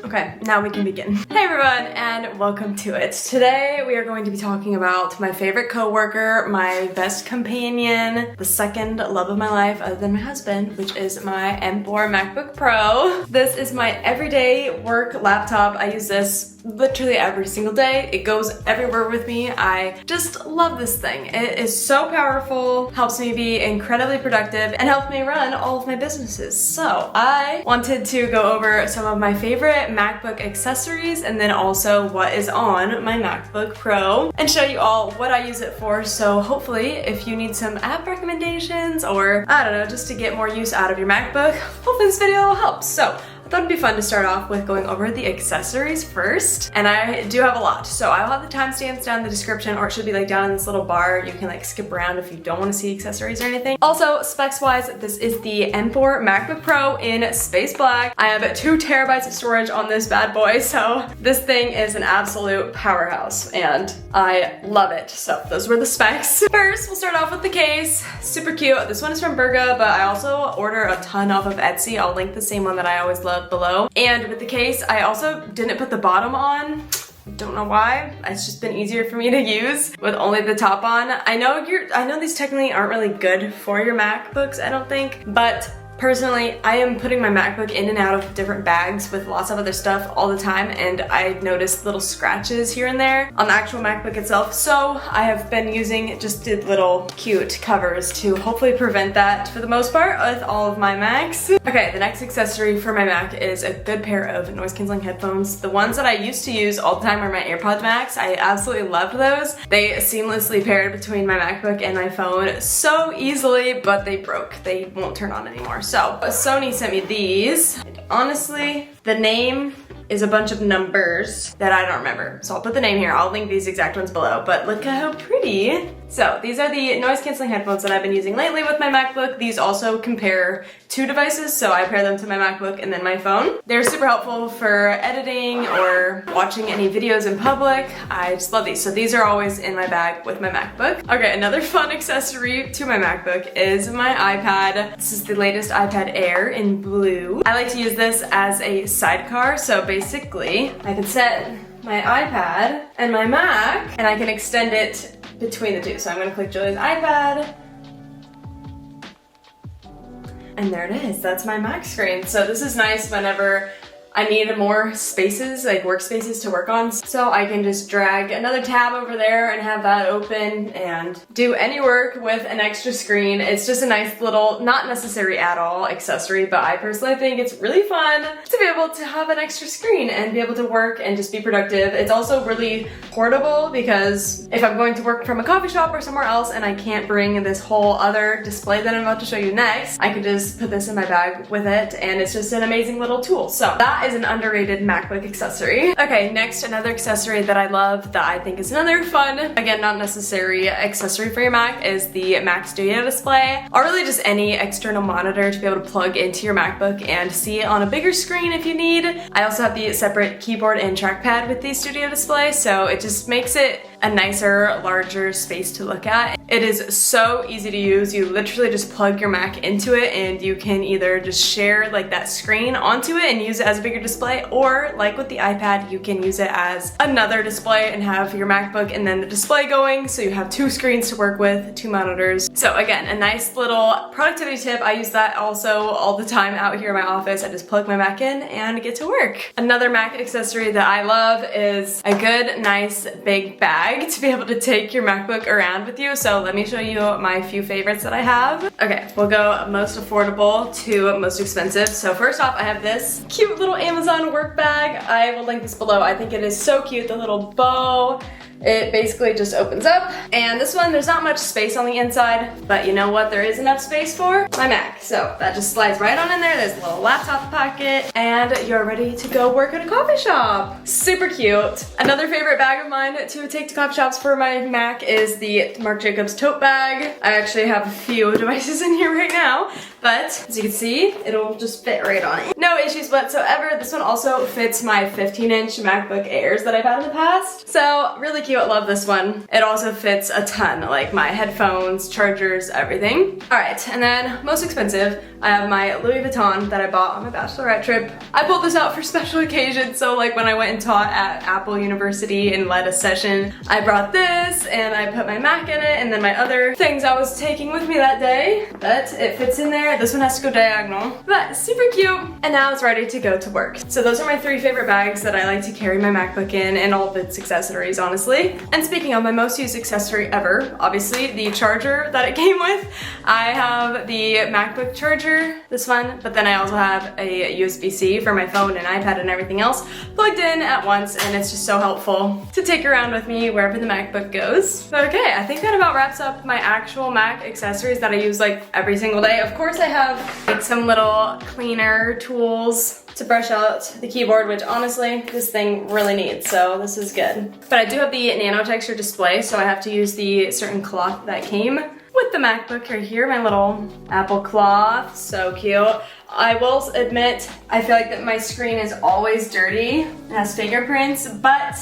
Okay, now we can begin. Hey everyone, and welcome to it. Today we are going to be talking about my favorite coworker, my best companion, the second love of my life other than my husband, which is my M4 MacBook Pro. This is my everyday work laptop. I use this literally every single day. It goes everywhere with me. I just love this thing. It is so powerful, helps me be incredibly productive, and helps me run all of my businesses. So I wanted to go over some of my favorite MacBook accessories and then also what is on my MacBook Pro and show you all what I use it for. So hopefully if you need some app recommendations or I don't know, just to get more use out of your MacBook, hopefully this video will help. So I thought it'd be fun to start off with going over the accessories first, and I do have a lot. So I'll have the timestamps down in the description, or it should be like down in this little bar. You can like skip around if you don't want to see accessories or anything. Also, specs wise, this is the M4 MacBook Pro in space black. I have 2 terabytes of storage on this bad boy, so this thing is an absolute powerhouse and I love it. So those were the specs. First, we'll start off with the case. Super cute. This one is from Burga, but I also order a ton off of Etsy. I'll link the same one that I always love below. And with the case, I also didn't put the bottom on. Don't know why. It's just been easier for me to use with only the top on. I know these technically aren't really good for your MacBooks, I don't think, but personally, I am putting my MacBook in and out of different bags with lots of other stuff all the time, and I noticed little scratches here and there on the actual MacBook itself. So I have been using just the little cute covers to hopefully prevent that for the most part with all of my Macs. Okay, the next accessory for my Mac is a good pair of noise canceling headphones. The ones that I used to use all the time were my AirPods Max. I absolutely loved those. They seamlessly paired between my MacBook and my phone so easily, but they broke. They won't turn on anymore. So Sony sent me these. And honestly, the name is a bunch of numbers that I don't remember. So I'll put the name here. I'll link these exact ones below, but look at how pretty. So these are the noise canceling headphones that I've been using lately with my MacBook. These also compare 2 devices, so I pair them to my MacBook and then my phone. They're super helpful for editing or watching any videos in public. I just love these. So these are always in my bag with my MacBook. Okay, another fun accessory to my MacBook is my iPad. This is the latest iPad Air in blue. I like to use this as a sidecar, so basically I can set my iPad and my Mac and I can extend it between the two. So I'm gonna click Julia's iPad and there it is. That's my Mac screen. So this is nice whenever I need more spaces, like workspaces to work on. So I can just drag another tab over there and have that open and do any work with an extra screen. It's just a nice little, not necessary at all accessory, but I personally think it's really fun to be able to have an extra screen and be able to work and just be productive. It's also really portable because if I'm going to work from a coffee shop or somewhere else and I can't bring this whole other display that I'm about to show you next, I could just put this in my bag with it and it's just an amazing little tool. So that is an underrated MacBook accessory. Okay, next, another accessory that I love that I think is another fun, again, not necessary accessory for your Mac is the Mac Studio display, or really just any external monitor to be able to plug into your MacBook and see it on a bigger screen if you need. I also have the separate keyboard and trackpad with the Studio display, so it just makes it a nicer, larger space to look at. It is so easy to use. You literally just plug your Mac into it and you can either just share like that screen onto it and use it as a bigger display, or like with the iPad, you can use it as another display and have your MacBook and then the display going, so you have 2 screens to work with, 2 monitors. So again, a nice little productivity tip. I use that also all the time out here in my office. I just plug my Mac in and get to work. Another Mac accessory that I love is a good, nice, big bag to be able to take your MacBook around with you. So let me show you my few favorites that I have. Okay, we'll go most affordable to most expensive. So first off, I have this cute little Amazon work bag. I will link this below. I think it is so cute, the little bow. It basically just opens up, and this one, there's not much space on the inside, but you know what there is enough space for? My Mac. So that just slides right on in there. There's a little laptop pocket, and you're ready to go work at a coffee shop. Super cute. Another favorite bag of mine to take to coffee shops for my Mac is the Marc Jacobs tote bag. I actually have a few devices in here right now, but as you can see, it'll just fit right on it. No issues whatsoever. This one also fits my 15-inch MacBook Airs that I've had in the past. So really cute, love this one. It also fits a ton, like my headphones, chargers, everything. All right, and then most expensive, I have my Louis Vuitton that I bought on my bachelorette trip. I pulled this out for special occasions, so like when I went and taught at Apple University and led a session, I brought this and I put my Mac in it and then my other things I was taking with me that day. But it fits in there. This one has to go diagonal, but super cute. And now it's ready to go to work. So those are my 3 favorite bags that I like to carry my MacBook in and all of its accessories, honestly. And speaking of my most used accessory ever, obviously the charger that it came with. I have the MacBook charger, this one, but then I also have a USB-C for my phone and iPad and everything else plugged in at once, and it's just so helpful to take around with me wherever the MacBook goes. Okay, I think that about wraps up my actual Mac accessories that I use like every single day. Of course I have like some little cleaner tools to brush out the keyboard, which honestly this thing really needs, so this is good. But I do have the nano texture display, so I have to use the certain cloth that came with the MacBook right here, my little Apple cloth, so cute. I will admit, I feel like that my screen is always dirty. It has fingerprints, but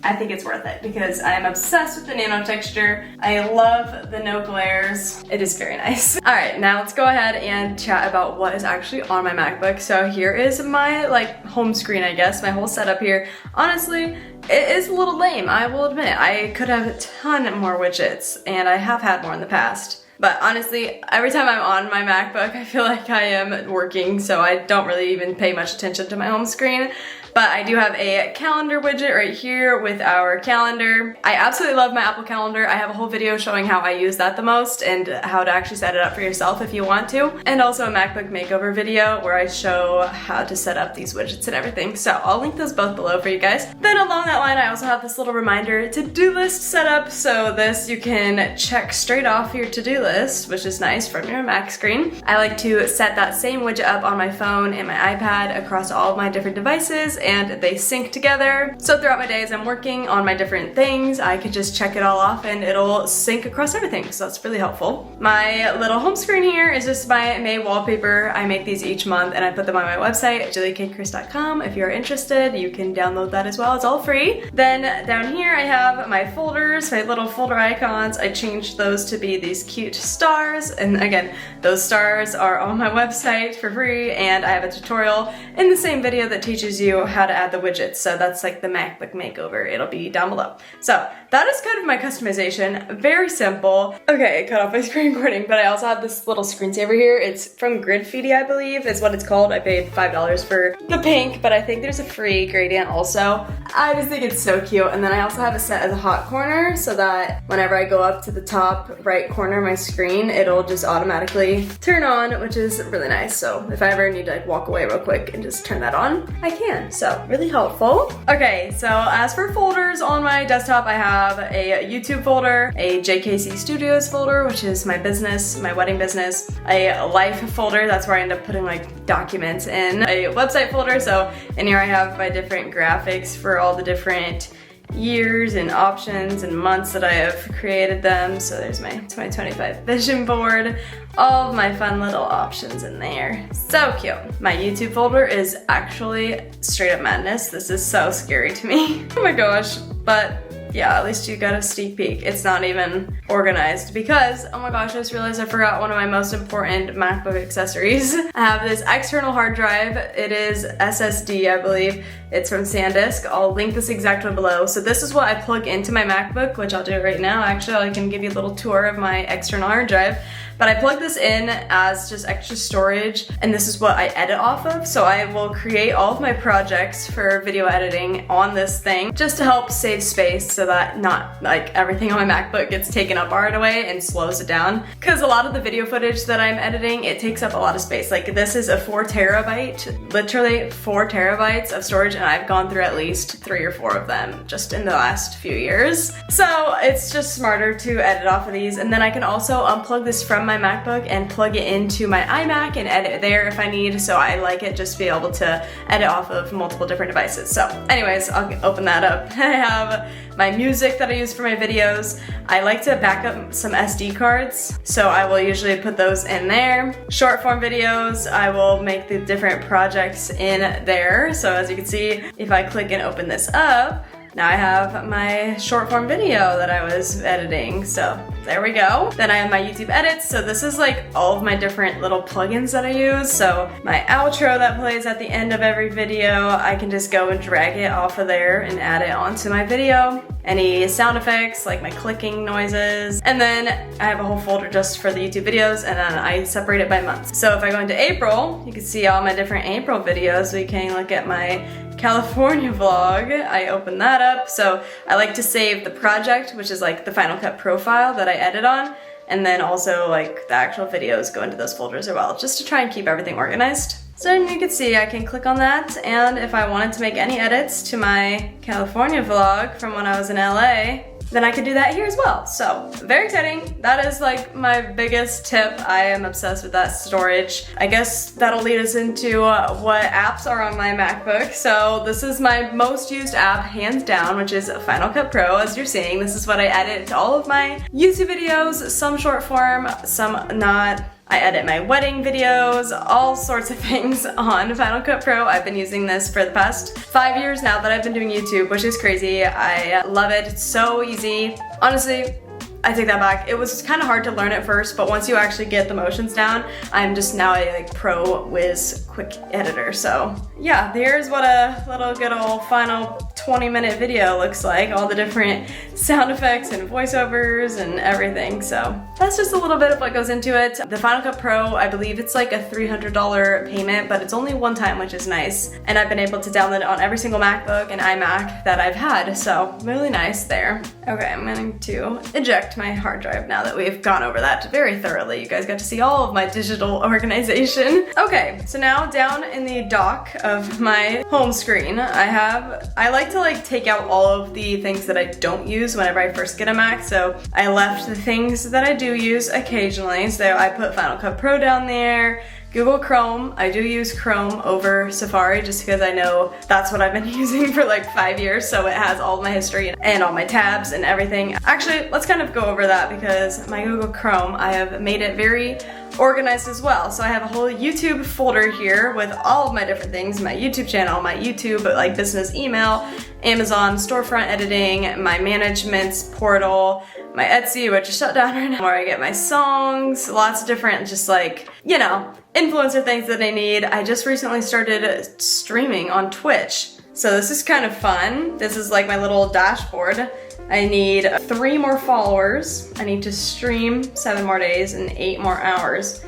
I think it's worth it because I am obsessed with the nano texture. I love the no glares. It is very nice. All right, now let's go ahead and chat about what is actually on my MacBook. So here is my like home screen, I guess, my whole setup here. Honestly, it is a little lame, I will admit. I could have a ton more widgets, and I have had more in the past. But honestly, every time I'm on my MacBook, I feel like I am working, so I don't really even pay much attention to my home screen. But I do have a calendar widget right here with our calendar. I absolutely love my Apple Calendar. I have a whole video showing how I use that the most and how to actually set it up for yourself if you want to. And also a MacBook makeover video where I show how to set up these widgets and everything. So I'll link those both below for you guys. Then along that line, I also have this little reminder to-do list set up. So this you can check straight off your to-do list, which is nice from your Mac screen. I like to set that same widget up on my phone and my iPad across all of my different devices, and they sync together. So throughout my day as I'm working on my different things, I could just check it all off and it'll sync across everything. So that's really helpful. My little home screen here is just my May wallpaper. I make these each month and I put them on my website, juliakchris.com. If you're interested, you can download that as well. It's all free. Then down here I have my folders, my little folder icons. I changed those to be these cute stars. And again, those stars are on my website for free, and I have a tutorial in the same video that teaches you how to add the widgets. So that's like the MacBook makeover. It'll be down below. So that is kind of my customization. Very simple. Okay, I cut off my screen recording, but I also have this little screensaver here. It's from Gridfeedy, I believe, is what it's called. I paid $5 for the pink, but I think there's a free gradient also. I just think it's so cute. And then I also have it set as a hot corner so that whenever I go up to the top right corner of my screen, it'll just automatically turn on, which is really nice. So if I ever need to like walk away real quick and just turn that on, I can. So really helpful. Okay, so as for folders on my desktop, I have a YouTube folder, a JKC Studios folder, which is my business, my wedding business, a life folder, that's where I end up putting like documents in, a website folder. So in here I have my different graphics for all the different years and options and months that I have created them. So there's my 2025 vision board, all of my fun little options in there. So cute. My YouTube folder is actually straight up madness. This is so scary to me. Oh my gosh, but yeah, at least you got a sneak peek. It's not even organized because, oh my gosh, I just realized I forgot one of my most important MacBook accessories. I have this external hard drive. It is SSD, I believe. It's from SanDisk. I'll link this exact one below. So this is what I plug into my MacBook, which I'll do right now. Actually, I can give you a little tour of my external hard drive. But I plug this in as just extra storage, and this is what I edit off of. So I will create all of my projects for video editing on this thing just to help save space so that not like everything on my MacBook gets taken up right away and slows it down. Because a lot of the video footage that I'm editing, it takes up a lot of space. Like this is a 4 terabyte, literally 4 terabytes of storage, and I've gone through at least 3 or 4 of them just in the last few years. So it's just smarter to edit off of these. And then I can also unplug this from from my MacBook and plug it into my iMac and edit there if I need, so I like it just to be able to edit off of multiple different devices. So anyways, I'll open that up. I have my music that I use for my videos. I like to back up some SD cards, so I will usually put those in there. Short form videos, I will make the different projects in there. So as you can see, if I click and open this up, now I have my short form video that I was editing, so there we go. Then I have my YouTube edits, so this is like all of my different little plugins that I use. So my outro that plays at the end of every video, I can just go and drag it off of there and add it onto my video. Any sound effects, like my clicking noises. And then I have a whole folder just for the YouTube videos, and then I separate it by month. So if I go into April, you can see all my different April videos. We can look at my California vlog. I open that up. So I like to save the project, which is like the Final Cut Pro file that I edit on, and then also like the actual videos go into those folders as well, just to try and keep everything organized. So you can see I can click on that, and if I wanted to make any edits to my California vlog from when I was in LA, then I could do that here as well. So very exciting. That is like my biggest tip. I am obsessed with that storage. I guess that'll lead us into what apps are on my MacBook. So this is my most used app, hands down, which is Final Cut Pro. As you're seeing, this is what I edit to all of my YouTube videos, some short form, some not. I edit my wedding videos, all sorts of things on Final Cut Pro. I've been using this for the past 5 years now that I've been doing YouTube, which is crazy. I love it. It's so easy. Honestly, I take that back. It was kind of hard to learn at first, but once you actually get the motions down, I'm just now a like pro whiz quick editor. So yeah, here's what a little good old final 20-minute video looks like. All the different sound effects and voiceovers and everything. So that's just a little bit of what goes into it. The Final Cut Pro, I believe it's like a $300 payment, but it's only one time, which is nice. And I've been able to download it on every single MacBook and iMac that I've had. So really nice there. Okay, I'm going to eject my hard drive now that we've gone over that very thoroughly. You guys got to see all of my digital organization. Okay, so now down in the dock of my home screen, I like to like take out all of the things that I don't use whenever I first get a Mac. So I left the things that I do use occasionally. So I put Final Cut Pro down there. Google Chrome, I do use Chrome over Safari just because I know that's what I've been using for like 5 years, so it has all of my history and all my tabs and everything. Actually, let's kind of go over that because my Google Chrome, I have made it very organized as well. So I have a whole YouTube folder here with all of my different things, my YouTube channel, my YouTube like business email, Amazon storefront editing, my management's portal, my Etsy, which is shut down right now, where I get my songs, lots of different just like, you know, influencer things that I need. I just recently started streaming on Twitch. So this is kind of fun. This is like my little dashboard. I need 3 more followers. I need to stream 7 more days and 8 more hours,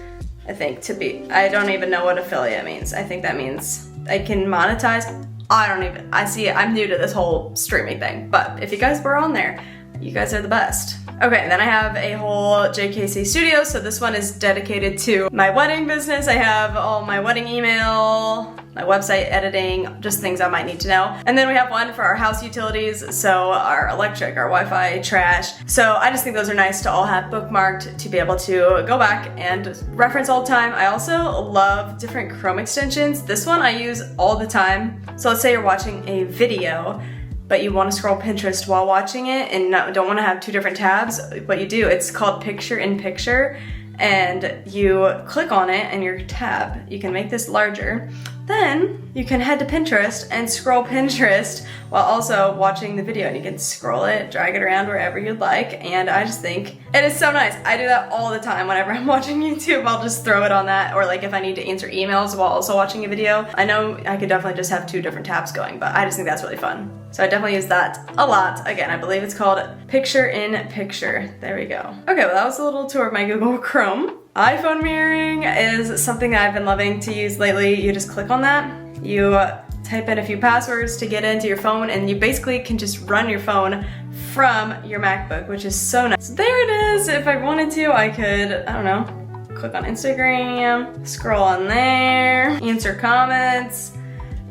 I think, to be, I don't even know what affiliate means. I think that means I can monetize. I'm new to this whole streaming thing, but if you guys were on there, you guys are the best. Okay, then I have a whole JKC studio, so this one is dedicated to my wedding business. I have all my wedding email, my website editing, just things I might need to know. And then we have one for our house utilities, so our electric, our Wi-Fi, trash. So I just think those are nice to all have bookmarked to be able to go back and reference all the time. I also love different Chrome extensions. This one I use all the time. So let's say you're watching a video, but you want to scroll Pinterest while watching it and don't want to have 2 different tabs. What you do, it's called Picture in Picture, and you click on it and your tab, you can make this larger. Then you can head to Pinterest and scroll Pinterest while also watching the video, and you can scroll it, drag it around wherever you'd like, and I just think it is so nice. I do that all the time whenever I'm watching YouTube. I'll just throw it on that, or like if I need to answer emails while also watching a video. I know I could definitely just have 2 different tabs going, but I just think that's really fun. So I definitely use that a lot. Again, I believe it's called Picture in Picture. There we go. Okay, well that was a little tour of my Google Chrome. iPhone mirroring is something that I've been loving to use lately. You just click on that, you type in a few passwords to get into your phone, and you basically can just run your phone from your MacBook, which is so nice. So there it is. If I wanted to, I could, I don't know, click on Instagram, scroll on there, answer comments,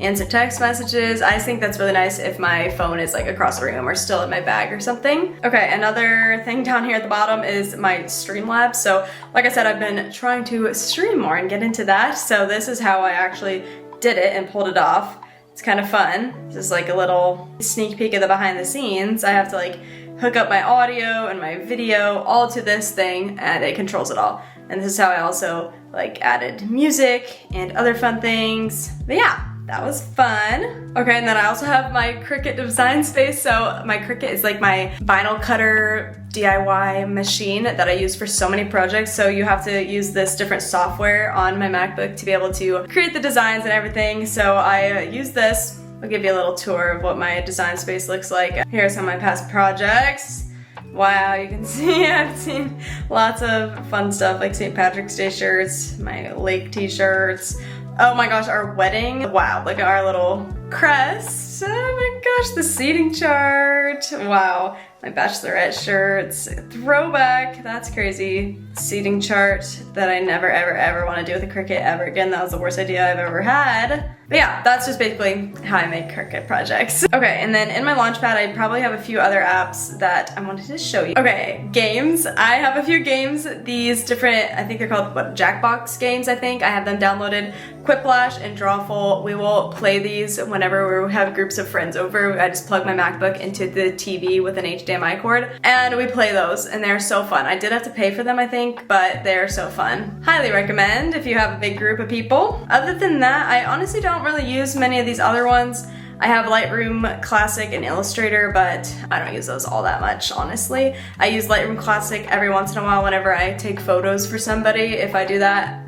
answer text messages. I just think that's really nice if my phone is like across the room or still in my bag or something. Okay, another thing down here at the bottom is my Streamlabs. So like I said, I've been trying to stream more and get into that. So this is how I actually did it and pulled it off. It's kind of fun. This is like a little sneak peek of the behind the scenes. I have to like hook up my audio and my video all to this thing and it controls it all. And this is how I also like added music and other fun things. But yeah, that was fun. Okay, and then I also have my Cricut design space. So my Cricut is like my vinyl cutter DIY machine that I use for so many projects. So you have to use this different software on my MacBook to be able to create the designs and everything. So I use this. I'll give you a little tour of what my design space looks like. Here's some of my past projects. Wow, you can see I've seen lots of fun stuff like St. Patrick's Day shirts, my lake t-shirts. Oh my gosh, our wedding. Wow, look at our little crest. Oh my gosh, the seating chart. Wow, my bachelorette shirts. Throwback, that's crazy. Seating chart that I never ever want to do with a Cricut ever again. That was the worst idea I've ever had. But yeah, that's just basically how I make Cricut projects. Okay, and then in my Launchpad, I probably have a few other apps that I wanted to show you. Okay, games. I have a few games. These different, I think they're called, what, Jackbox games, I think. I have them downloaded. Quiplash and Drawful. We will play these whenever we have groups of friends over. I just plug my MacBook into the TV with an HDMI cord, and we play those, and they're so fun. I did have to pay for them, I think, but they're so fun. Highly recommend if you have a big group of people. Other than that, I honestly don't really use many of these other ones. I have Lightroom Classic and Illustrator, but I don't use those all that much, honestly. I use Lightroom Classic every once in a while whenever I take photos for somebody. If I do that,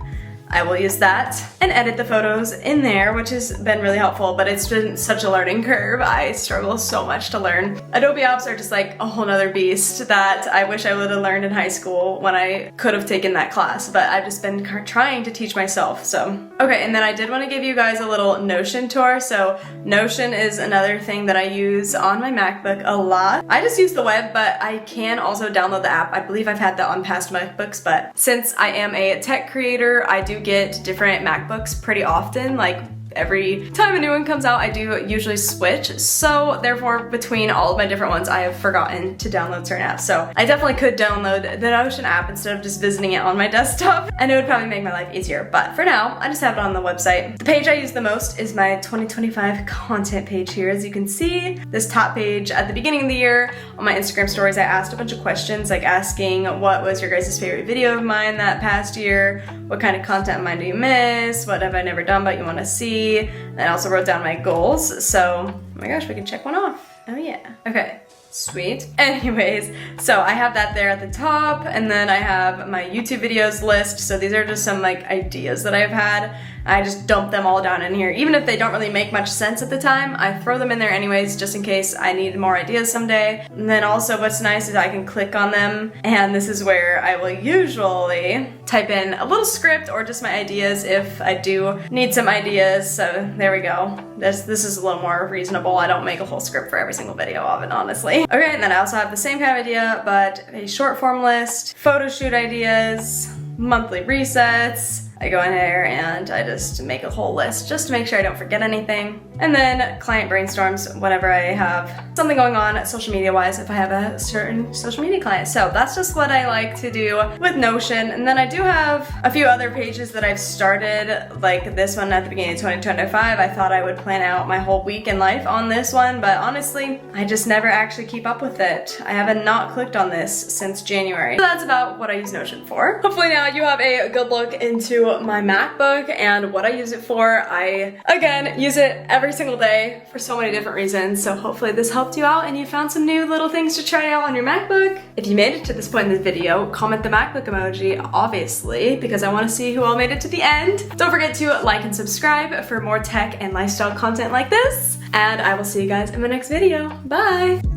I will use that and edit the photos in there, which has been really helpful, but it's been such a learning curve. I struggle so much to learn. Adobe apps are just like a whole nother beast that I wish I would have learned in high school when I could have taken that class, but I've just been trying to teach myself, so. Okay, and then I did want to give you guys a little Notion tour. So Notion is another thing that I use on my MacBook a lot. I just use the web, but I can also download the app. I believe I've had that on past MacBooks, but since I am a tech creator, I do get different MacBooks pretty often. Like every time a new one comes out, I do usually switch. So therefore, between all of my different ones, I have forgotten to download certain apps. So I definitely could download the Notion app instead of just visiting it on my desktop, and it would probably make my life easier. But for now, I just have it on the website. The page I use the most is my 2025 content page here. As you can see, this top page at the beginning of the year on my Instagram stories, I asked a bunch of questions, like asking what was your guys' favorite video of mine that past year? What kind of content of mine do you miss? What have I never done but you want to see? And I also wrote down my goals, so oh my gosh, we can check one off. Oh yeah. Okay, sweet. Anyways, so I have that there at the top, and then I have my YouTube videos list. So these are just some like ideas that I've had. I just dump them all down in here. Even if they don't really make much sense at the time, I throw them in there anyways, just in case I need more ideas someday. And then also what's nice is I can click on them, and this is where I will usually type in a little script or just my ideas if I do need some ideas. So there we go. This is a little more reasonable. I don't make a whole script for every single video of it, honestly. Okay, and then I also have the same kind of idea, but a short form list, photo shoot ideas, monthly resets. I go in here and I just make a whole list just to make sure I don't forget anything. And then client brainstorms whenever I have something going on social media wise, if I have a certain social media client. So that's just what I like to do with Notion. And then I do have a few other pages that I've started, like this one at the beginning of 2025. I thought I would plan out my whole week in life on this one, but honestly, I just never actually keep up with it. I haven't not clicked on this since January. So that's about what I use Notion for. Hopefully now you have a good look into my MacBook and what I use it for. I, again, use it every single day for so many different reasons, so hopefully this helped you out and you found some new little things to try out on your MacBook. If you made it to this point in the video, comment the MacBook emoji, obviously, because I want to see who all made it to the end. Don't forget to like and subscribe for more tech and lifestyle content like this, and I will see you guys in my next video. Bye!